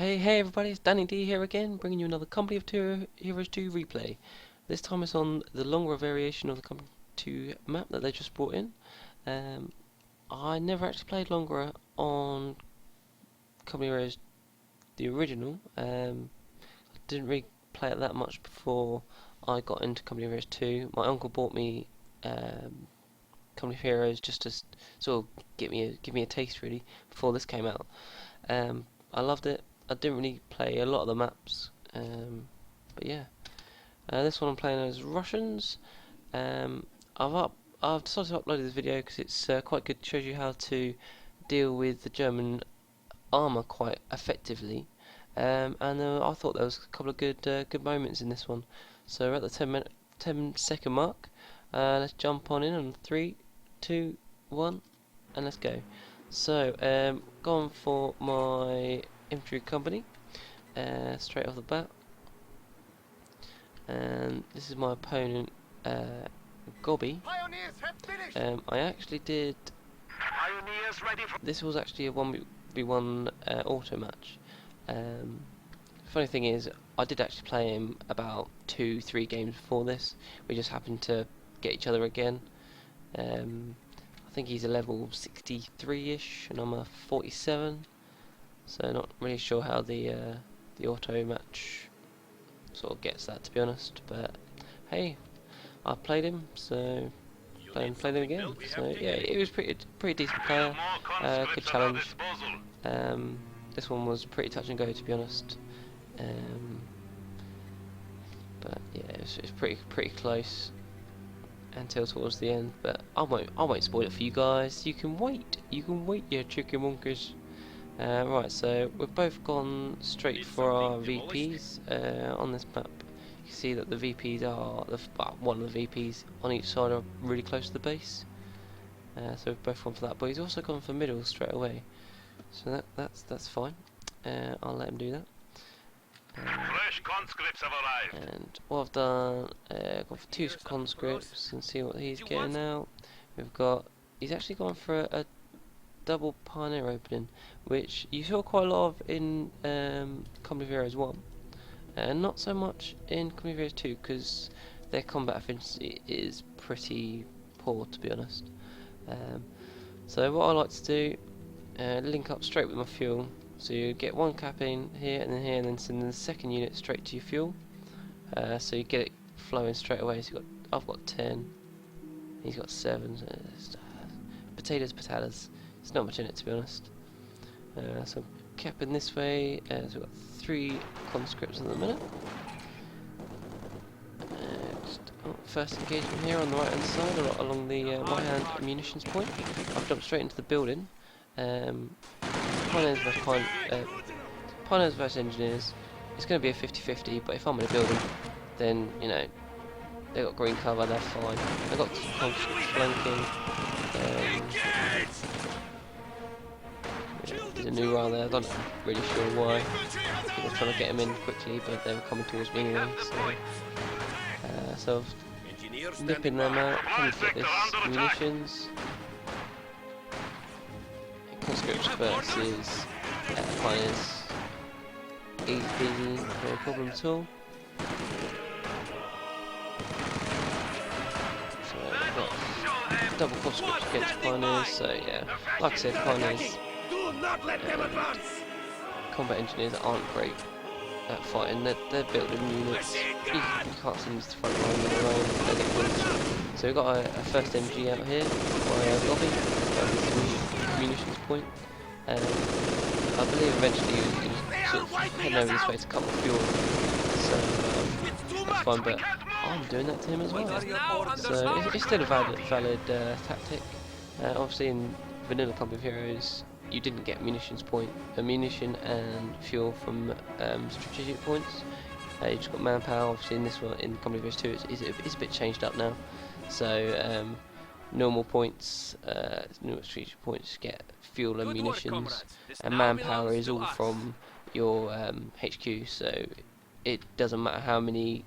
Hey everybody, it's Danny D here again, bringing you another Company of Heroes 2 replay. This time it's on the longer variation of the Company 2 map that they just brought in. I never actually played longer on Company of Heroes, the original. I didn't really play it that much before I got into Company of Heroes 2. My uncle bought me Company of Heroes just to sort of give me a taste really before this came out. I loved it. I didn't really play a lot of the maps, but yeah. This one I'm playing as Russians. I've decided to upload this video because it's quite good. It shows you how to deal with the German armour quite effectively. And I thought there was a couple of good moments in this one. So we're at the 10-second mark. Let's jump on in 3, 2, 1, and let's go. So gone for my infantry company straight off the bat, and this is my opponent, Gobby. I actually did. This was actually a 1v1 auto match. Funny thing is, I did actually play him about 2-3 games before this. We just happened to get each other again. I think he's a level 63-ish, and I'm a 47. So not really sure how the auto match sort of gets that, to be honest. But hey, I played him, so played him again. So yeah, it was pretty decent player. Good challenge. This one was pretty touch and go, to be honest. But yeah, it's pretty close until towards the end. But I won't spoil it for you guys. You can wait, you chicken wonkers. Right, so we've both gone straight for our VPs on this map. You can see that the VPs are one of the VPs on each side are really close to the base. So we've both gone for that, but he's also gone for middle straight away. So that's fine. I'll let him do that. Fresh conscripts have arrived. And what I've done, gone for 2 conscripts and see what he's getting out. He's actually gone for a double pioneer opening, which you saw quite a lot of in Company of Heroes 1, and not so much in Company of Heroes 2 because their combat efficiency is pretty poor, to be honest. So what I like to do, link up straight with my fuel, so you get one cap in here, and then send the second unit straight to your fuel, so you get it flowing straight away. So I've got 10, he's got 7, so potatoes. There's not much in it, to be honest. So capping this way, so we've got 3 conscripts at the minute. First engagement here on the right hand side, along the right hand munitions point. I've jumped straight into the building. Pioneers versus engineers. It's going to be a 50-50, but if I'm in a building, then you know they've got green cover, they're fine. I've got conscripts flanking. There's a new round there, I'm not really sure why. I was trying to get him in quickly, but they were coming towards me anyway, so nipping them out, coming to get this munitions. Conscripts versus pioneers. Easy peasy, no problem at all. So we've got double conscripts against pioneers, so yeah, like I said, pioneers combat engineers aren't great at fighting. They're building units. You can't see them to fight around they get wins. So we've got a first MG out here by Gobby, the munitions point. I believe eventually he was sort of heading over this way to cut the fuel. So that's fine, but I'm doing that to him as well. So it's still a valid tactic. Obviously in vanilla Company of Heroes, you didn't get ammunition and fuel from strategic points. You just got manpower. Obviously in this one, in Company of Heroes 2, it's a bit changed up now. So normal points, normal strategic points get fuel and munitions, and manpower is all from your HQ. So it doesn't matter how many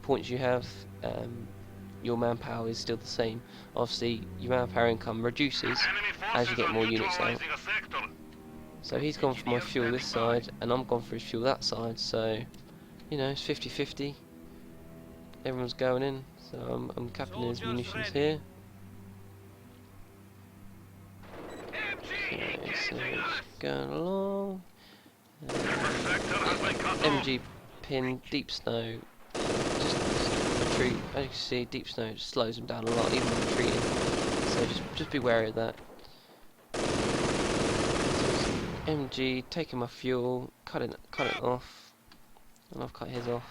points you have. Your manpower is still the same. Obviously, your manpower income reduces as you get more units out. So he's gone for my fuel this side, and I'm gone for his fuel that side. So, you know, it's 50-50. Everyone's going in. So I'm capping his munitions here. Okay, so just going along. MG pin, deep snow. Just retreat. As you can see, deep snow just slows them down a lot, even when retreating. So just be wary of that. MG taking my fuel, cut it off, and I've cut his off.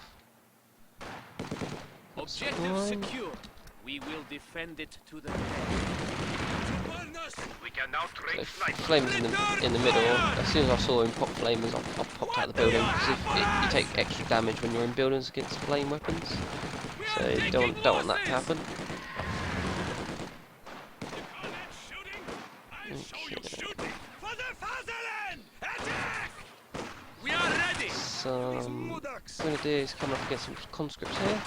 Objective secure. We will defend it to the death. We can now trade Flamers in the middle. As soon as I saw him pop flamers, I popped out of the building because you take extra damage when you're in buildings against flame weapons. So you don't want that to happen. Okay. So what I'm going to do is come up against some conscripts here.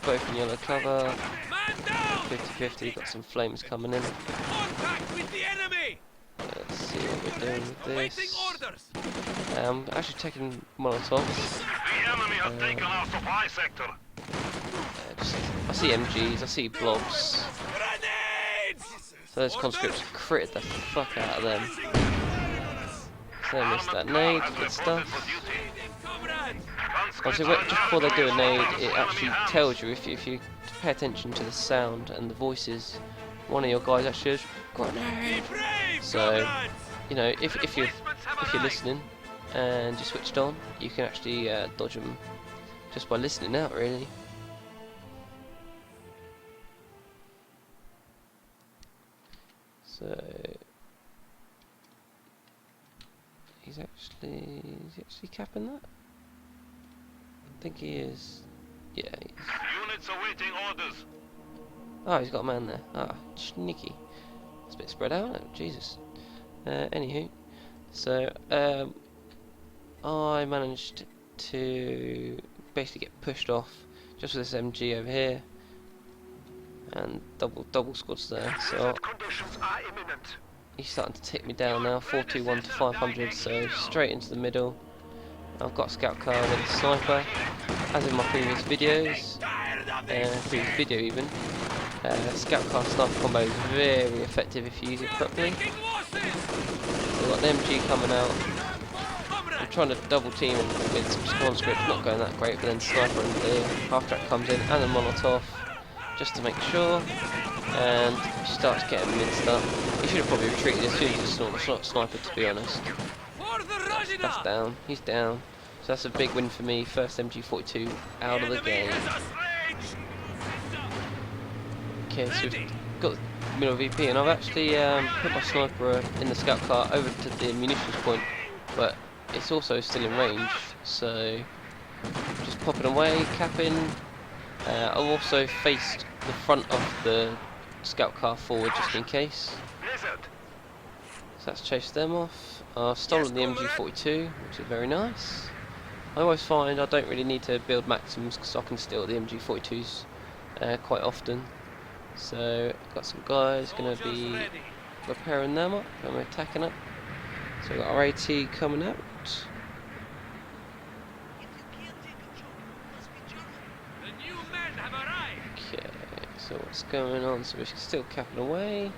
Both in yellow cover. 50-50, got some flames coming in. Let's see what we're doing with this. I'm actually taking Molotovs. The enemy has taken our supply sector. I see MGs, I see blobs. So those conscripts critted the fuck out of them. So they missed that nade, good stuff. Obviously, just before they do a nade, it actually tells you, if you pay attention to the sound and the voices, one of your guys actually goes, "Grenade!" So, you know, if you're listening and you switched on, you can actually dodge them just by listening out, really. So he's actually capping that. I think he is. Yeah, he is. Units awaiting orders. Oh, he's got a man there. Ah, sneaky. It's a bit spread out, isn't it? Jesus. Anywho, so I managed to basically get pushed off just with this MG over here, and double squads there. So he's starting to tick me down now. 421 to 500. So straight into the middle. I've got a scout car with a sniper, as in my previous videos, previous video even. Scout car sniper combo is very effective if you use it properly. We've got the MG coming out. I'm trying to double team with some conscripts, not going that great, but then sniper and the half track comes in, and a Molotov, just to make sure. And she starts getting minced up. He should have probably retreated as soon as he saw the sniper, to be honest. That's down. He's down. So that's a big win for me. First MG42 out of the game. Okay, so we've got the middle VP, and I've actually put my sniper in the scout car over to the munitions point, but it's also still in range. So just popping away, capping. I've also faced the front of the scout car forward just in case. So that's chased them off. I've stolen the MG42, which is very nice. I always find I don't really need to build maxims because I can steal the MG42s quite often. So got some guys going to be repairing them up and we're attacking up. So we've got our AT coming out. Okay, so what's going on? So we're still capping away.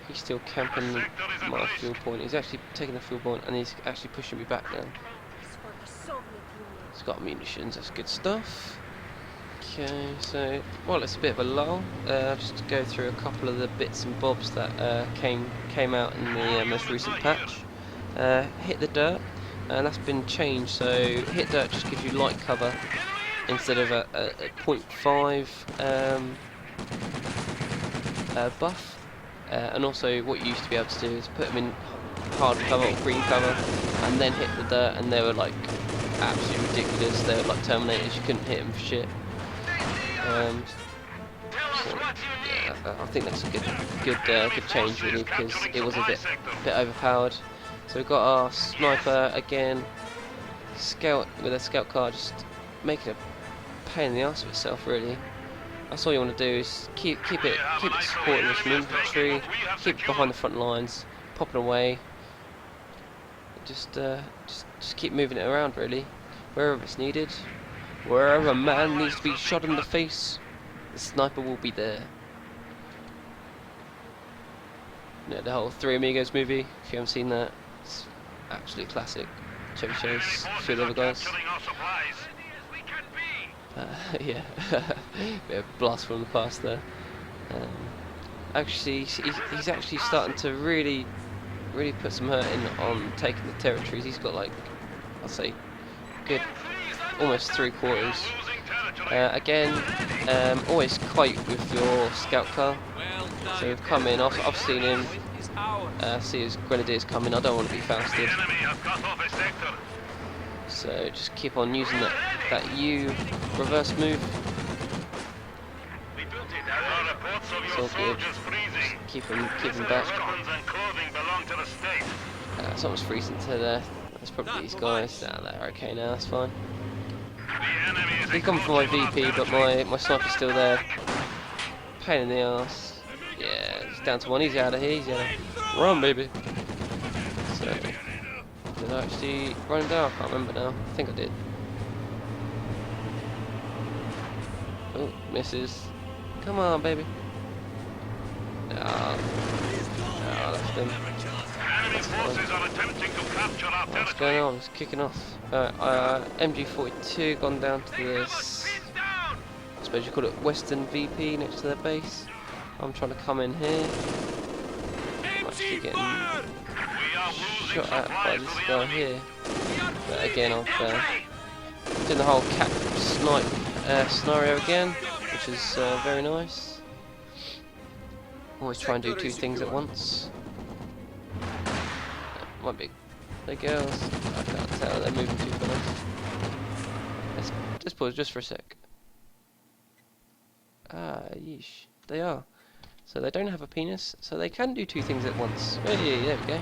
He's still camping my fuel point. He's actually taking the fuel point and he's actually pushing me back now. He's got munitions, that's good stuff. Okay, so well, it's a bit of a lull. Just to go through a couple of the bits and bobs that came out in the most recent patch. Hit the dirt, and that's been changed. So hit dirt just gives you light cover instead of a 0.5 buff. And also what you used to be able to do is put them in hard cover or green cover and then hit the dirt, and they were like absolutely ridiculous. They were like Terminators, you couldn't hit them for shit. So, yeah, I think that's a good change really, because it was a bit overpowered. So we've got our sniper again, scout with a scout car, just making a pain in the arse of itself really. That's all you want to do is keep it supporting this infantry, keep it behind the front lines, popping away. Just keep moving it around really, wherever it's needed. Wherever a man needs to be shot in the face, the sniper will be there. You know, the whole Three Amigos movie, if you haven't seen that, it's absolute classic. Chevy Chase, a few of the other guys. Yeah, bit of blast from the past there. Actually, he's actually starting to really put some hurt in on taking the territories. He's got like, I'll say, good, almost 3/4. Again, always kite with your scout car. So we've come in, I've seen him, see his grenadiers coming, I don't want to be fasted. So just keep on using that U reverse move. It's all good, just keep him back. Someone's freezing to death, that's probably these guys. Nah, they're okay now, that's fine. He's coming for my VP, but my sniper's still there. Pain in the ass. Yeah, he's down to one. He's out of here. He's out of run, baby. So, did I actually run him down? I can't remember now. I think I did. Oh, misses. Come on, baby. No, left him. What's going on? It's kicking off. MG42 gone down to this, I suppose you call it Western VP next to their base. I'm trying to come in here. I'm actually getting shot at by this guy here. But again, I've done the whole cap snipe scenario again, which is very nice. Always try and do two things at once. Might be the girls. I can't tell, they're moving too fast. Let's just pause just for a sec. Ah, yeesh. They are. So they don't have a penis, so they can do two things at once. Hey, there we go.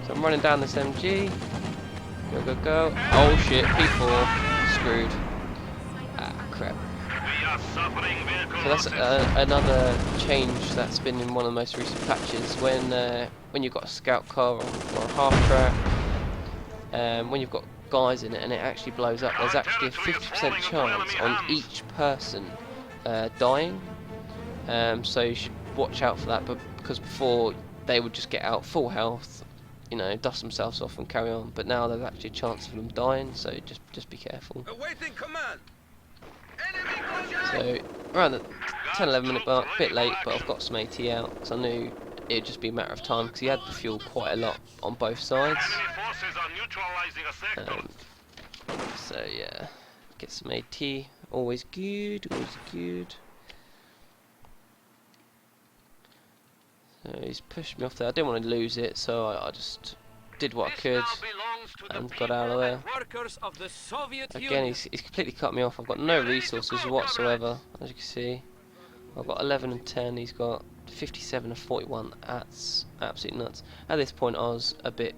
So I'm running down this MG. Go, go, go. Oh shit, P4. Screwed. Ah, crap. So that's another change that's been in one of the most recent patches. When you've got a scout car or a half track, when you've got guys in it and it actually blows up, there's actually a 50% chance on each person dying. So you should watch out for that. But because before they would just get out full health, you know, dust themselves off and carry on. But now there's actually a chance of them dying. So just be careful. Awaiting command. So around the 10-11 minute mark, a bit late, but I've got some AT out because I knew it'd just be a matter of time because he had the fuel quite a lot on both sides. So yeah, get some AT, always good, always good. So he's pushed me off there. I didn't want to lose it, so I just did what I could and got out of there. Again, he's completely cut me off. I've got no resources whatsoever, as you can see. I've got 11 and 10. He's got 57 and 41. That's absolutely nuts. At this point, I was a bit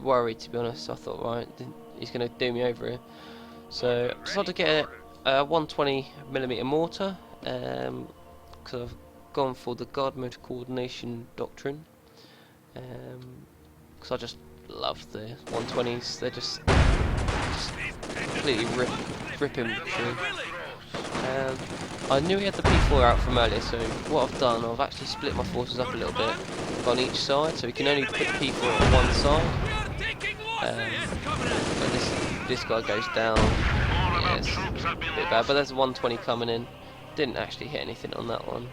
worried, to be honest. I thought, right, he's going to do me over here. So I decided to get a 120mm mortar because I've gone for the guard mode coordination doctrine. Because I just love the 120s. They're just completely rip infantry. I knew he had the P4 out from earlier, so what I've done, I've actually split my forces up a little bit on each side, so we can only put the P4 on one side. But this guy goes down. Yeah, it's a bit bad, but there's a 120 coming in. Didn't actually hit anything on that one.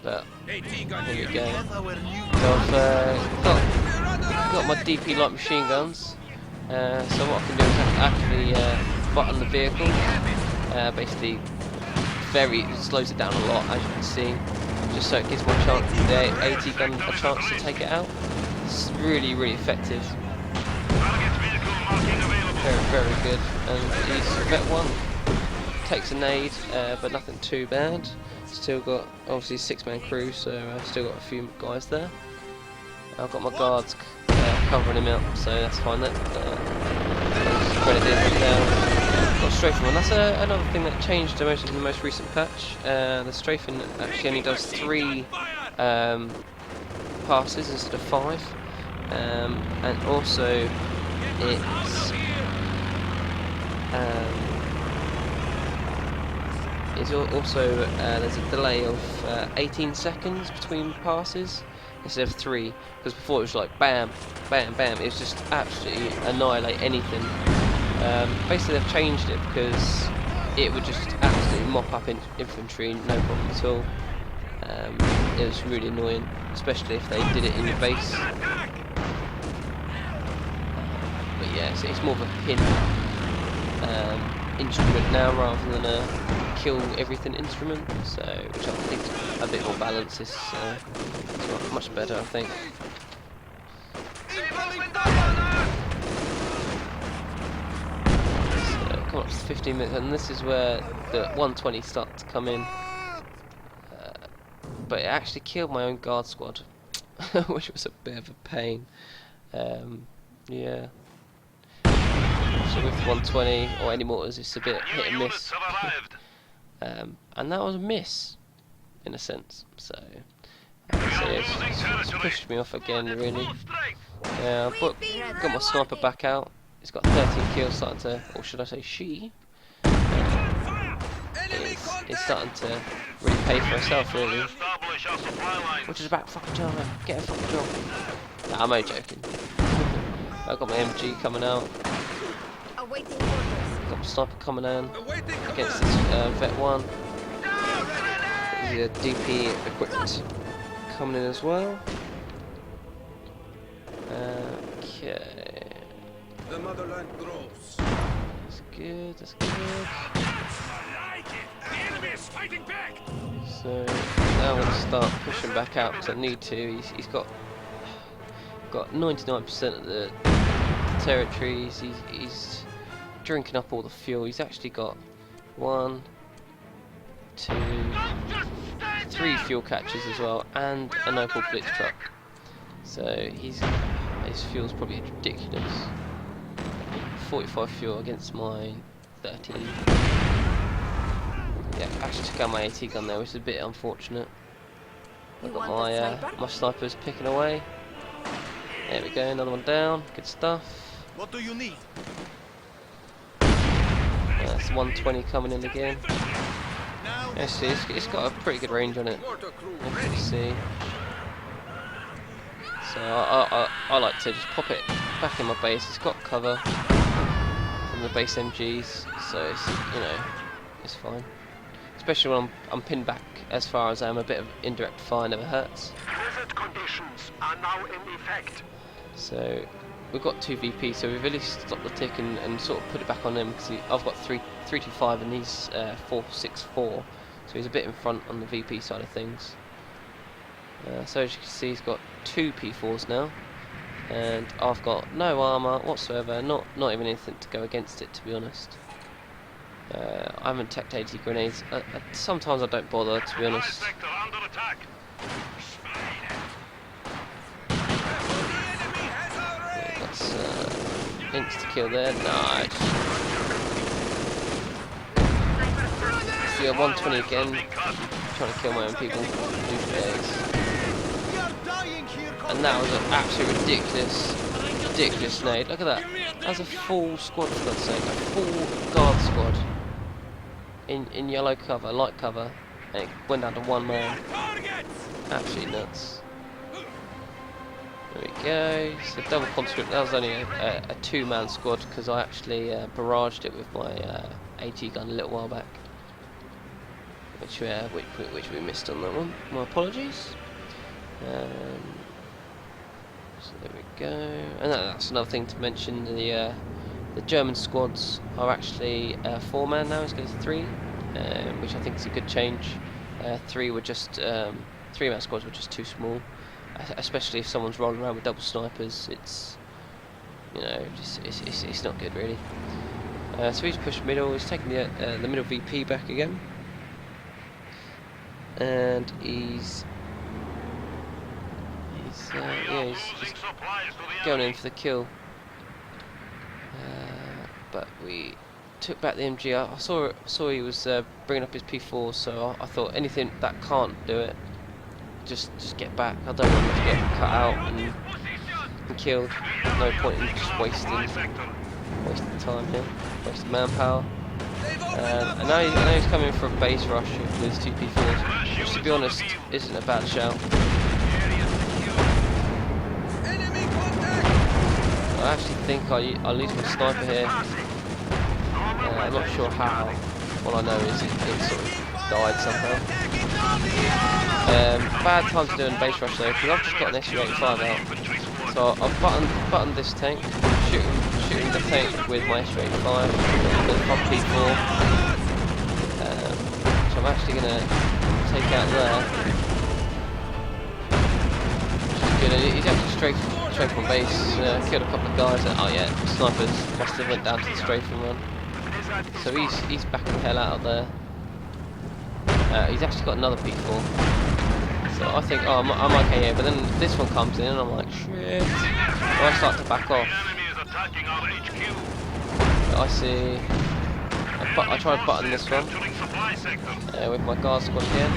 But here we go. So I've got my DP light machine guns. So what I can do is actually button the vehicle. Basically, it slows it down a lot, as you can see, just so it gives the AT gun a chance to take it out. It's really effective. Very good. And he's vet 1. Takes a nade, but nothing too bad. Still got obviously a 6-man crew, so I've still got a few guys there. I've got my guards covering him up, so that's fine. That grenadiers went down. Got strafing one. That's another thing that changed in the most recent patch. The strafing actually only does 3 passes instead of 5, and also there's a delay of 18 seconds between passes instead of 3, because before it was like bam, bam, bam. It was just absolutely annihilate anything. Basically they've changed it because it would just absolutely mop up infantry, no problem at all. It was really annoying, especially if they did it in your base. But yeah, so it's more of a pin instrument now rather than a kill everything instrument, so which I think is a bit more balanced. It's much better, I think. So come up to 15 minutes, and this is where the 120 start to come in. But it actually killed my own guard squad, which was a bit of a pain. Yeah. So with 120 or any mortars, it's a bit hit and miss. And that was a miss, in a sense. So yeah, it's pushed me off again, really. Yeah, but got my sniper back out. He's got 13 kills, starting to, or should I say she? It's starting to really pay for herself, really. Which is about fucking time, man. Get a fucking job. Nah, I'm only joking. I've got my MG coming out. Got my sniper coming in against this Vet 1. The DP equipped coming in as well. Okay. The motherland grows. That's good, that's good. So now I'm going to start pushing back out because I need to. He's got 99% of the territories. He's drinking up all the fuel. He's actually got 1, 2, 3 fuel catches as well, and an Opel Blitz truck. So his fuel's probably ridiculous. 45 fuel against my 13. Yeah, actually took out my AT gun there, which is a bit unfortunate. I've got my snipers picking away. There we go, another one down. Good stuff. What do you need? That's 120 coming in again. Yeah, see, it's got a pretty good range on it. As you can see. So I like to just pop it back in my base. It's got cover from the base MGs, so it's, you know, it's fine. Especially when I'm pinned back as far as I am. A bit of indirect fire never hurts. Blizzard conditions are now in effect. So we've got 2 VP, so we've really stopped the tick and sort of put it back on him, because I've got 325 and he's 464, so he's a bit in front on the VP side of things. So as you can see, he's got 2 P4s now, and I've got no armour whatsoever, not even anything to go against it, to be honest. I haven't teched 80 grenades. Sometimes I don't bother, to be honest. Yeah, that's insta kill there. Nice. See, 120 again. Trying to kill my own people. And that was an absolutely ridiculous nade. Look at that. That's a full squad, for God's sake. A full guard squad. In yellow cover, light cover, and it went down to 1 man. Absolutely nuts. There we go. So double conscript. That was only a 2-man squad, because I actually barraged it with my AT gun a little while back, which we missed on that one. My apologies. So there we go. And that's another thing to mention. The German squads are actually 4-man now instead of 3, which I think is a good change. 3-man squads were just too small, especially if someone's rolling around with double snipers. It's, you know, it's not good really. So he's pushed middle. He's taking the middle VP back again, and he's going in for the kill. But we took back the MG. I saw he was bringing up his P4, so I thought anything that can't do it, just get back. I don't want him to get cut out and killed. No point in just wasting time here, wasting manpower. And now he's coming for a base rush with 2 P4s, which to be honest isn't a bad shout. I actually think I'll use my sniper here. I'm not sure how. All I know is it sort of died somehow. Bad time to do a base rush though, because I've just got an SU-85 out. So I've buttoned this tank, shooting the tank with my SU-85 with a P4. So I'm actually going to take out there. Which is good. He's actually straight from base, killed a couple of guys. Oh yeah, snipers must have went down to the strafing run. So he's backing the hell out of there. He's actually got another P4. So I think, oh, I'm okay here, but then this one comes in and I'm like, shit. So I start to back off. But I see, I try to button this one with my guard squad again.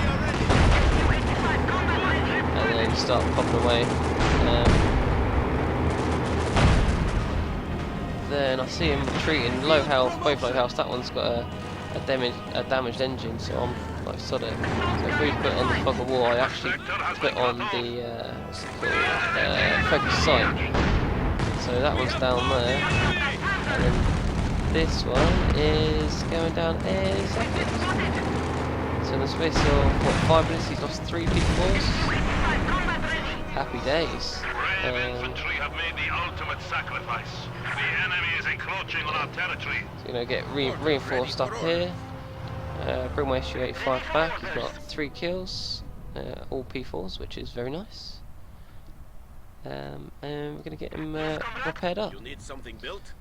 And then start popping away. Then I see him retreating, low health, both low health. That one's got a damaged engine, so I'm like sod it. So if we put on the fog of war, I actually put on the what's it called? Focus sight. So that one's down there, and then this one is going down any second. So in the space of what, 5 minutes, he's lost 3 P4s. Happy days. Infantry have made the ultimate sacrifice. The enemy is encroaching on our territory. So get reinforced up here. Bring my SU-85 back. He's got 3 kills, all P4s, which is very nice. And we're going to get him repaired up. You need something built?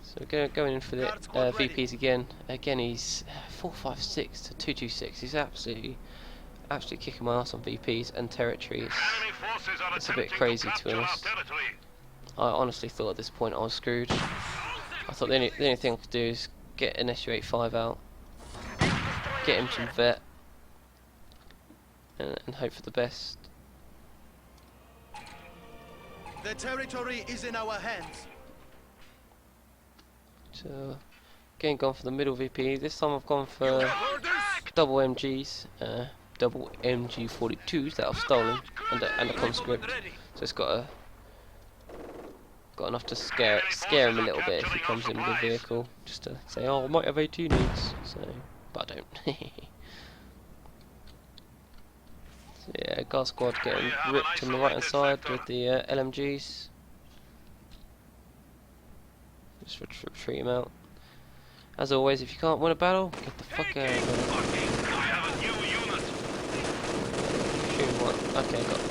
So going in for the VPs again. Again, he's 456 to 226. He's absolutely kicking my ass on VPs and territories. It's a bit crazy, to be honest. I honestly thought at this point I was screwed. I thought the only thing I could do is get an SU-85 out, get him some vet, and hope for the best. The territory is in our hands. So, again, gone for the middle VP. This time I've gone for double MGs, double MG42s that I've stolen, and a conscript. So it's got enough to scare him a little bit if he comes in with a vehicle, just to say, oh, I might have 18 needs. So, but I don't. So yeah, guard squad getting ripped on the right hand side with the LMGs. Just retreat him out. As always, if you can't win a battle, get the fuck out of there. Shooting one. Okay, got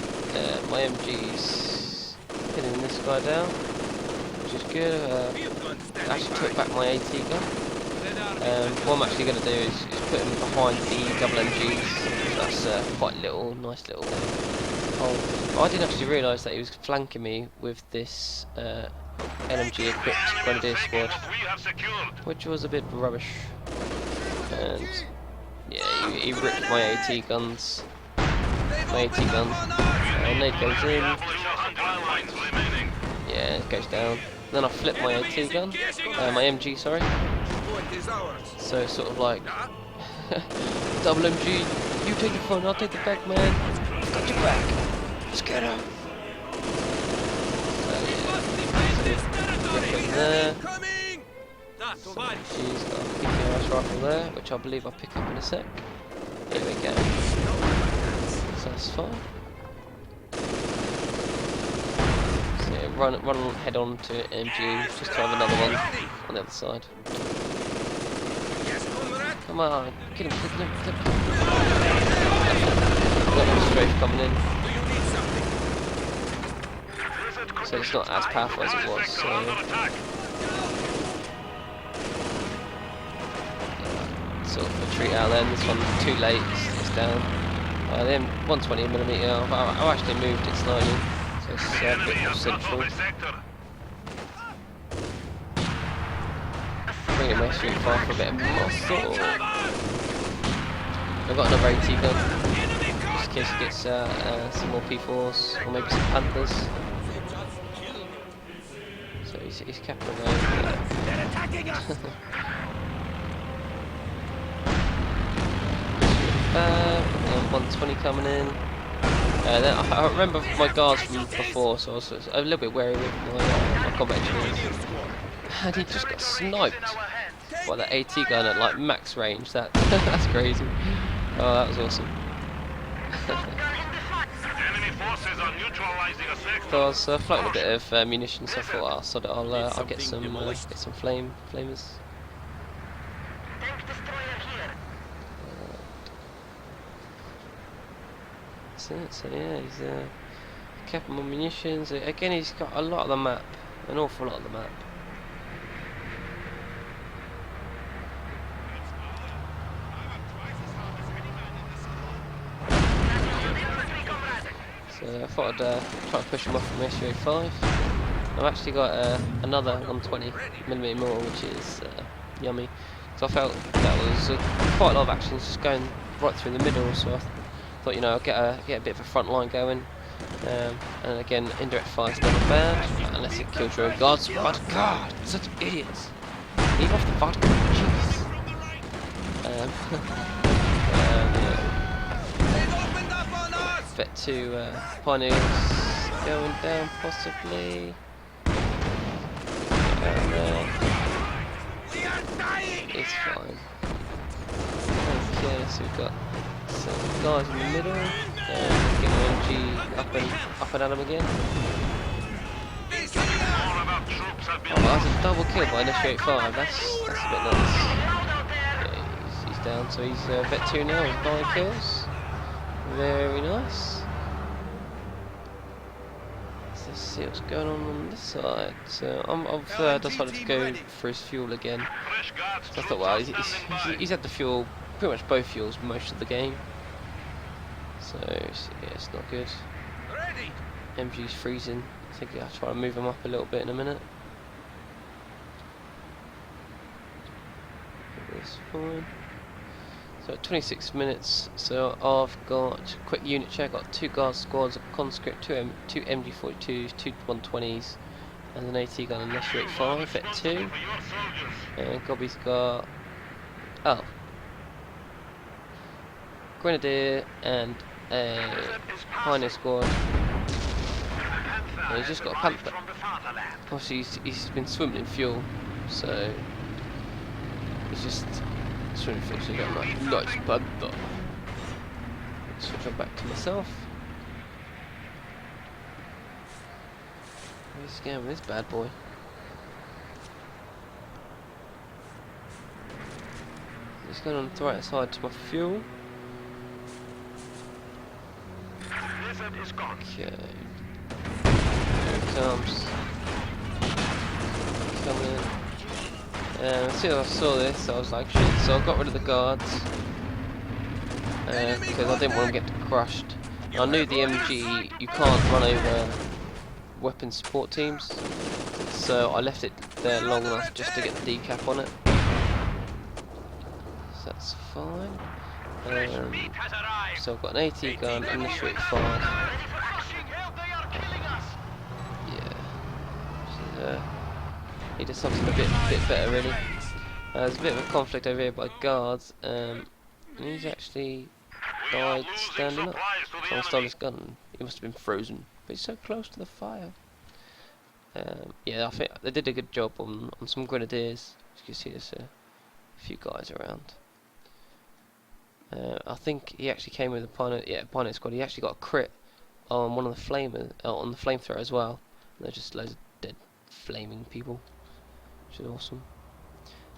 my MGs hitting this guy down, which is good. Actually took back my AT gun. What I'm actually going to do is put him behind the double MGs. That's quite nice little hole. I didn't actually realise that he was flanking me with this LMG equipped grenadier squad, which was a bit rubbish. And yeah, he ripped my AT guns. Nade goes in. Yeah, it goes down. Then I flip my AT gun, my MG, sorry. So it's sort of like double MG. You take the front, I'll take the back, man. I've got your back. Let's get him. There. She's got a PKRS rifle there, which I believe I'll pick up in a sec. Here we go. So that's fine. So yeah, run head on to MG, just to have another one on the other side. Come on, get him. Got no strafe coming in. So it's not as powerful as it was, so sort of retreat out then. This one's too late, it's down. The 120mm, I've actually moved it slightly, so it's a bit more central. bring in my Street 5 for a bit of muscle. I've got another AT gun, just in case he gets some more P4s, or maybe some Panthers. So he's capping away. They're attacking us! 120 coming in. Then I remember my guards from before, so I was a little bit wary with my combat engineers. And he just got sniped by the AT gun at like max range. That's crazy. Oh, that was awesome. Enemy forces are neutralizing a sector. So I was floating a bit of munitions, so I thought, oh, so that I'll get some flamers. That's it. So yeah, he's kept more munitions. Again, he's got a lot of the map, an awful lot of the map. So I thought I'd try to push him off from SU-5. I've actually got another 120mm mortar, which is yummy. So I felt that was quite a lot of action just going right through the middle. So I thought, you know, I'll get a bit of a front line going. And again, indirect fire's never bad, unless it kills your own guards. But God, such idiots! Leave off the vodka, jeez. Bet to Pioneers going down possibly. And it's fine. Okay, so we've got some guys in the middle, and get an MG up and at him again. Oh, that's a double kill by an SU-85. That's a bit nice. Yeah, he's down, so he's vet 2 now with 5 kills. Very nice. Let's see what's going on this side. So I've decided to go for his fuel again. So I thought, well, he's had the fuel, pretty much both fuels most of the game. So yeah, it's not good. MG's freezing. I think I'll try and move him up a little bit in a minute. That's fine. So 26 minutes, so I've got quick unit check, got 2 guard squads, a conscript, 2 MG42s, 2 120s, and an AT gun and SU-85 at 2. And Gobby's got, oh, Grenadier and a Pioneer squad. And he's just got a Panther. Obviously he's been swimming in fuel, so he's just swimming in fuel, so you got like nice Panther. Switch on back to myself. Where's he going with this bad boy? He's going on the right side to my fuel. Okay. Here it comes. Coming in. As soon as I saw this, I was like, shit, so I got rid of the guards. Because I didn't want them to get crushed. And I knew the MG, you can't run over weapon support teams. So I left it there long enough just to get the decap on it. So that's fine. So I've got an AT gun and the Street 5. Yeah. So, he does something a bit better really. There's a bit of a conflict over here by guards. And he's actually died standing up. Someone stole his gun. He must have been frozen. But he's so close to the fire. Yeah, I think they did a good job on some grenadiers. As you can see, there's a few guys around. I think he actually came with a Pioneer squad. He actually got a crit on one of the on the flamethrower as well. And they're just loads of dead flaming people, which is awesome.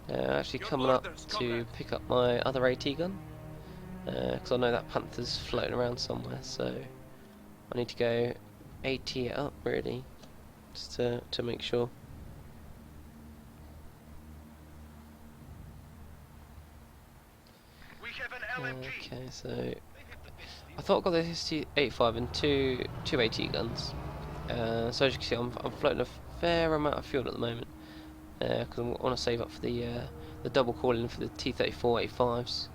Actually coming up to pick up my other AT gun, because I know that Panther's floating around somewhere, so I need to go AT it up really, just to make sure. Okay, so I thought I got the ST-85 and two AT guns. So as you can see, I'm floating a fair amount of fuel at the moment. because I want to save up for the double calling for the T-34 85s.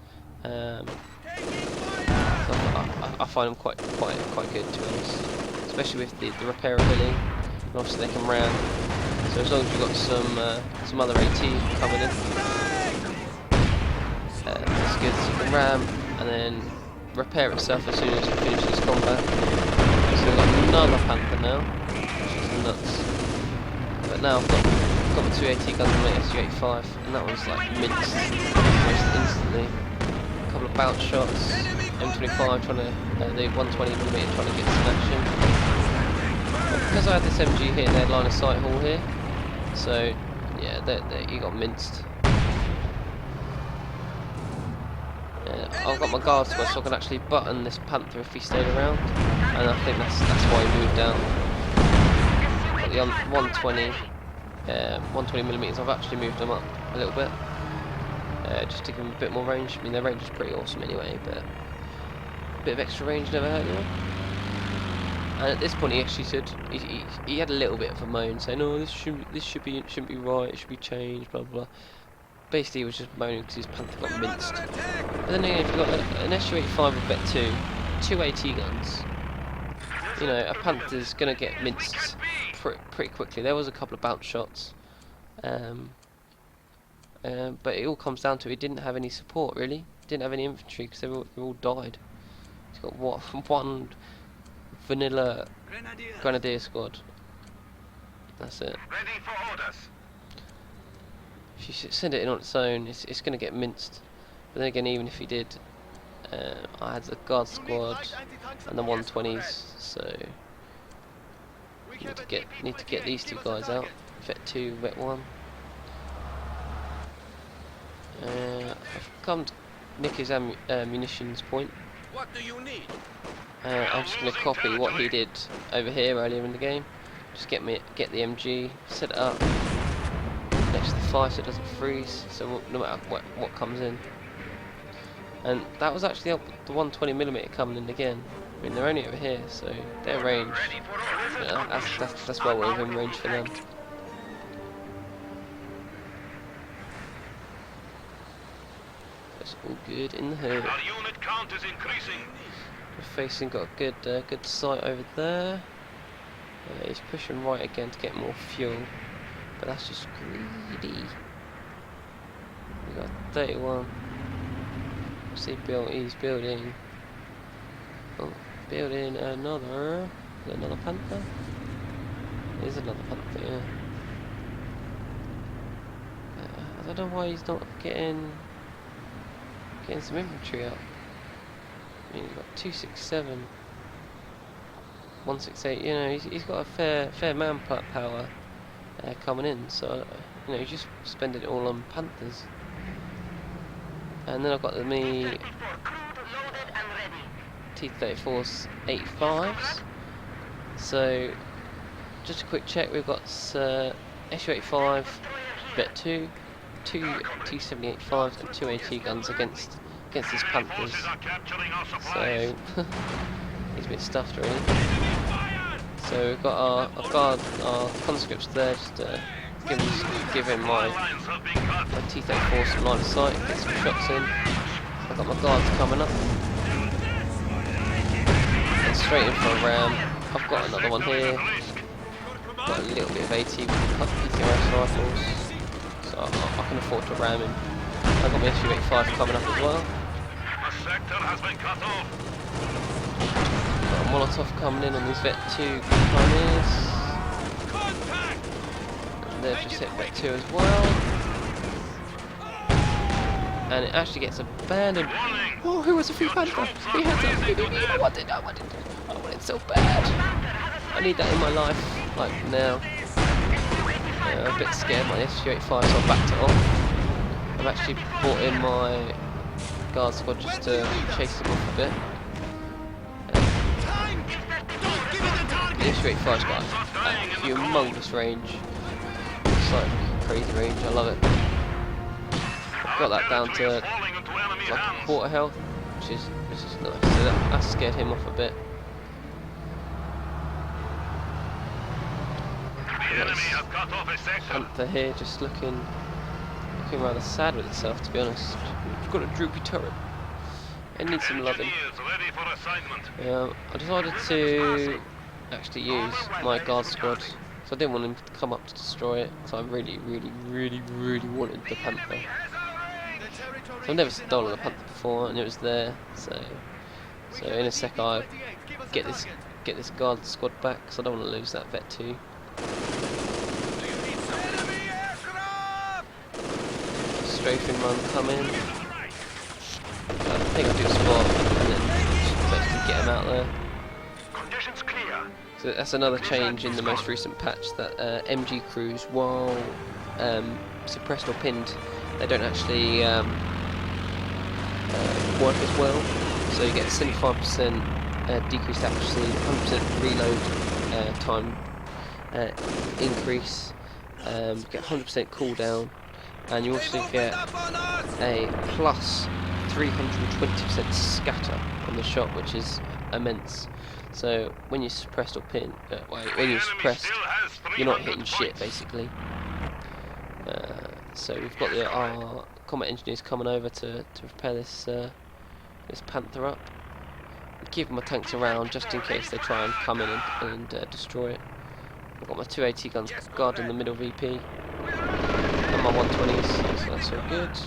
So I find them quite good, to be honest, especially with the repairability. And obviously they can ram. So as long as you've got some other AT coming in, that's good. So you can ram and then repair itself as soon as you finish this combat. So we've got another Panther now, which is nuts. But now I've got my 2AT guns on my SU-85, and that was like minced almost instantly. A couple of bounce shots, M25 trying to, the 120mm trying to get some action. But because I had this MG here, they had line of sight hall here, so yeah, he got minced. I've got my guard squad, so I can actually button this Panther if he stayed around, and I think that's why he moved down. Got the 120. 120mm, I've actually moved them up a little bit, just to give them a bit more range. I mean, their range is pretty awesome anyway, but a bit of extra range never hurt anyone. And at this point, he actually said he had a little bit of a moan, saying, "No, this shouldn't be right. It should be changed." Blah blah blah. Basically, he was just moaning because his Panther got minced. But then again, if you've got an SU-85 with Bet 2 AT guns, you know, a Panther's gonna get minced pretty quickly. There was a couple of bounce shots, but it all comes down to he didn't have any support really. Didn't have any infantry because they all died. He's got one vanilla grenadier squad. That's it. Ready for orders. If you send it in on its own, it's going to get minced. But then again, even if he did, I had the guard squad and the 120s, so need to get these two guys out. Vet 2, Vet 1. I've come to nick his munitions point. What do you need? I'm just going to copy what he did over here earlier in the game. Just get the MG, set it up next to the fire so it doesn't freeze, so no matter what comes in. And that was actually up the 120mm coming in again. I mean, they're only over here, so their range, you know, that's well within range for them. That's all good in the hood. Our unit count is increasing. We're facing, got a good sight over there. He's pushing right again to get more fuel, but that's just greedy. We got 31. See, he's building. Oh, building another Panther. There's another Panther. Yeah. I don't know why he's not getting some infantry up. I mean, he's got 267, 168. You know, he's got a fair manpower coming in. So you know, he's just spending it all on Panthers. And then I've got me T-34s 85s. So just a quick check, we've got SU-85, Bet 2, 2 T-70-85s and 2 AT guns against these Panthers. So he's a bit stuffed really. So we've got our conscripts there, just to give him my T-34 some line of sight, get some shots in. I've got my guards coming up. And straight in for a ram. I've got another one here. Got a little bit of AT with PTRS rifles, so I can afford to ram him. I've got my SU-85 coming up as well. The sector has been cut off. Got a Molotov coming in on these Vet 2 pioneers. They've just hit Vet 2 as well. And it actually gets abandoned. Oh, who was a free Panther? He had to. I wanted it so bad. I need that in my life, like now. I'm a bit scared by the SU-85, so I backed it off. I've actually brought in my guard squad just to chase them off a bit. The SU-85's got a humongous range. It's like crazy range, I love it. I've got that down to like a quarter health, which is nice. So that scared him off a bit. The enemy has cut off a sector. Panther here, just looking rather sad with itself, to be honest. We've got a droopy turret. It needs some loving. Engineers ready for assignment. I decided to actually use my guard squad, so I didn't want him to come up to destroy it. So I really wanted the Panther. So I've never stolen a Panther before, and it was there. So in a sec I get this guard squad back, because I don't want to lose that vet too. Strafing run coming. I think I'll do a spot and then basically get him out there. Conditions clear. So that's another change in the most recent patch, that MG crews, while suppressed or pinned, they don't actually work as well. So you get 75% decreased accuracy, 100% reload time increase, you get 100% cooldown, and you also get a plus 320% scatter on the shot, which is immense. So when you're suppressed or pinned, when you're suppressed, you're not hitting shit basically. So we've got our combat engineers coming over to repair this this Panther up. Keep my tanks around just in case they try and come in and destroy it. I've got my 2 AT guns guarding the middle VP. And my 120s, so that's all good.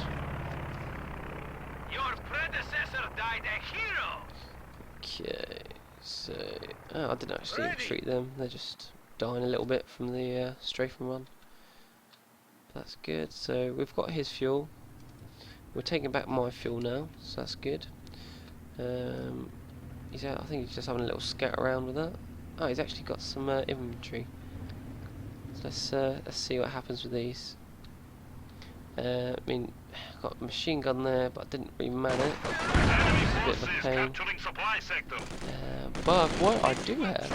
Your predecessor died a hero. Okay, so I didn't actually treat them. They're just dying a little bit from the strafing run. That's good. So we've got his fuel. We're taking back my fuel now, so that's good. He's out. I think he's just having a little scout around with that. Oh, he's actually got some inventory. So let's see what happens with these. I mean, I've got a machine gun there, but I didn't really man it. It's a bit of a pain. But what I do have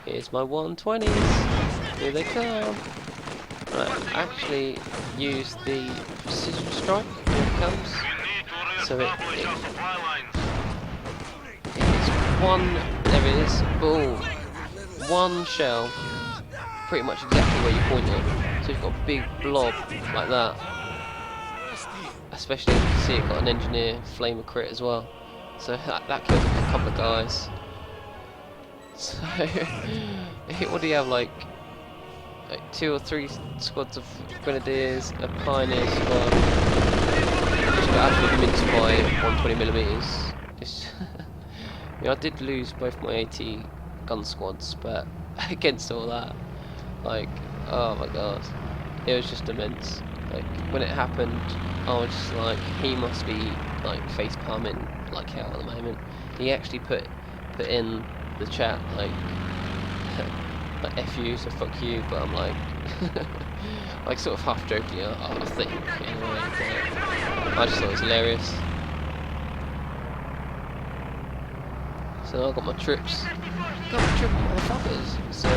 is my 120s. Here they come. Right, actually use the precision strike when it comes. So it's one. There it is. Boom. One shell. Pretty much exactly where you point it. So you've got a big blob like that. Especially if you can see it got an engineer flamer crit as well. So that killed a couple of guys. So what do you have, like 2 or 3 squads of grenadiers, a pioneer squad, which got absolutely minced by 120mm. I mean, I did lose both my AT gun squads, but against all that, like, oh my god, it was just immense. Like, when it happened, I was just like, he must be like face palming like hell at the moment. He actually put in the chat like like F you, so fuck you, but I'm like like sort of half joking, I think anyway, but I just thought it was hilarious. So I got my trips. Got my triple motherfuckers. So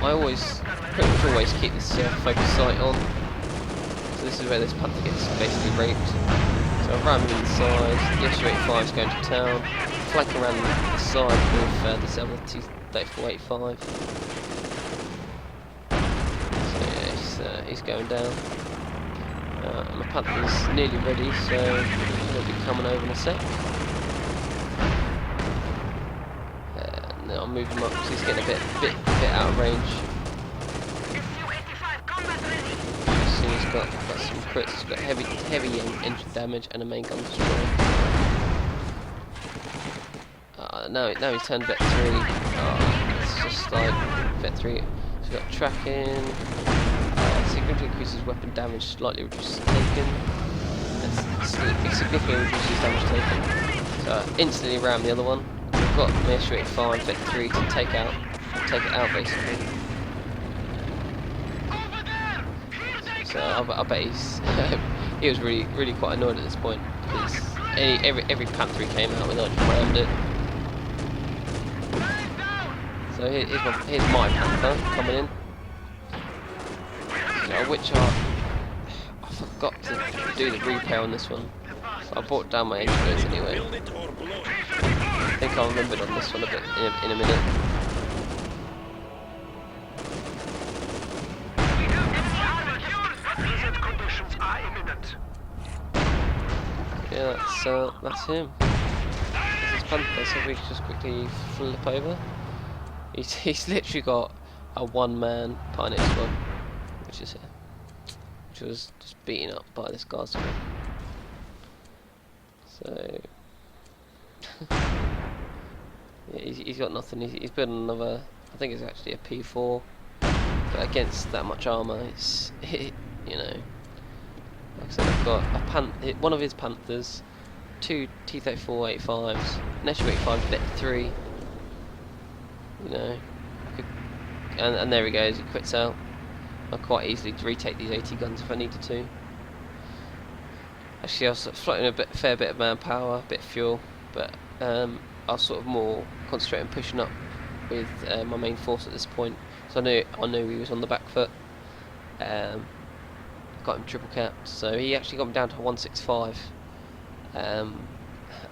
I pretty much always keep this focus sight on. So this is where this Panther gets basically raped. So I ram him inside. The SU-85 is going to town. Flank around the side with this other 234-85. So yeah, he's going down. My Panther's nearly ready, so he'll be coming over in a sec. I'll move him up because he's getting a bit out of range. So he's got some crits. He's got heavy engine damage and a main gun destroyer. Now he's turned vet 3. It's just like vet 3. So he's got tracking. Significantly increases weapon damage, slightly reduces taken. Significantly reduces damage taken. So I instantly ram the other one. I've got my SU-85 vet 3 to take it out basically. So I bet he was really quite annoyed at this point, because every Panther he came out with, I just rammed it. So here's my Panther coming in. Which I forgot to do the repair on this one. So I brought down my engineers anyway. I think I'll remember on this one a bit in a minute. Yeah, that's him. This is Panther, so we can just quickly flip over. He's literally got a one-man pioneer squad, which is here, which was just beaten up by this guard squad. So yeah, he's got nothing. He's building another. I think it's actually a P4, but against that much armour, it's you know. Like I said, I've got one of his Panthers, two T-34 85s, an SU-85 Vet 3. You know, and there he goes. He quits out. I quite easily retake these 80 guns if I needed to. Actually, I was floating a fair bit of manpower, a bit of fuel, but I was sort of more concentrating pushing up with my main force at this point. So I knew he was on the back foot. Got him triple capped, so he actually got me down to 165.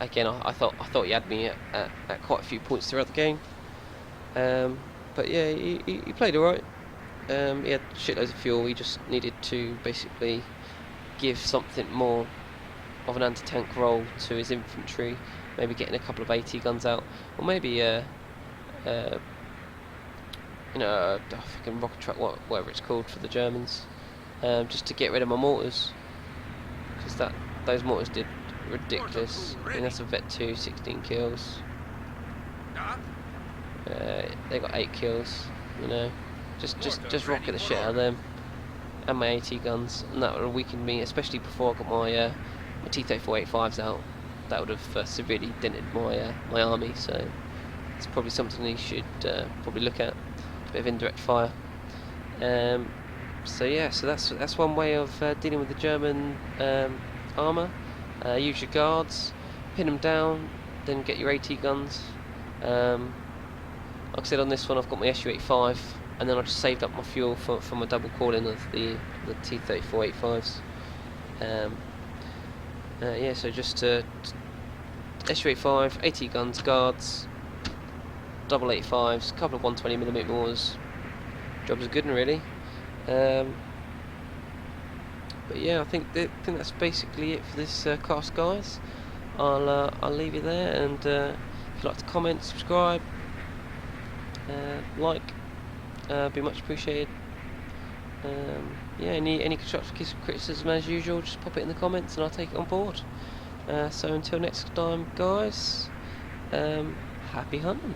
Again, I thought he had me at quite a few points throughout the game. But yeah, he played alright. He had shitloads of fuel. He just needed to basically give something more of an anti-tank role to his infantry. Maybe getting a couple of AT guns out, or maybe you know, a fucking rocket truck, whatever it's called for the Germans. Just to get rid of my mortars, because those mortars did ridiculous. I mean, that's a Vet 2, 16 kills. They got 8 kills. You know, just rocket the shit out of them, and my AT guns, and that would have weakened me, especially before I got my T-34 85s out. That would have severely dented my army. So it's probably something you should probably look at. A bit of indirect fire. So yeah, so that's one way of dealing with the German armour. Use your guards, pin them down, then get your AT guns. Like I said, on this one I've got my SU-85, and then I just saved up my fuel for my double calling of the T-34 85s. Yeah, so just SU-85, AT guns, guards, double 85s, couple of 120mm mortars. Job's a good one, really. But yeah, I think that's basically it for this cast, guys. I'll leave you there, and if you'd like to comment, subscribe, like, be much appreciated. Yeah, any constructive criticism as usual, just pop it in the comments and I'll take it on board. So until next time, guys, happy hunting.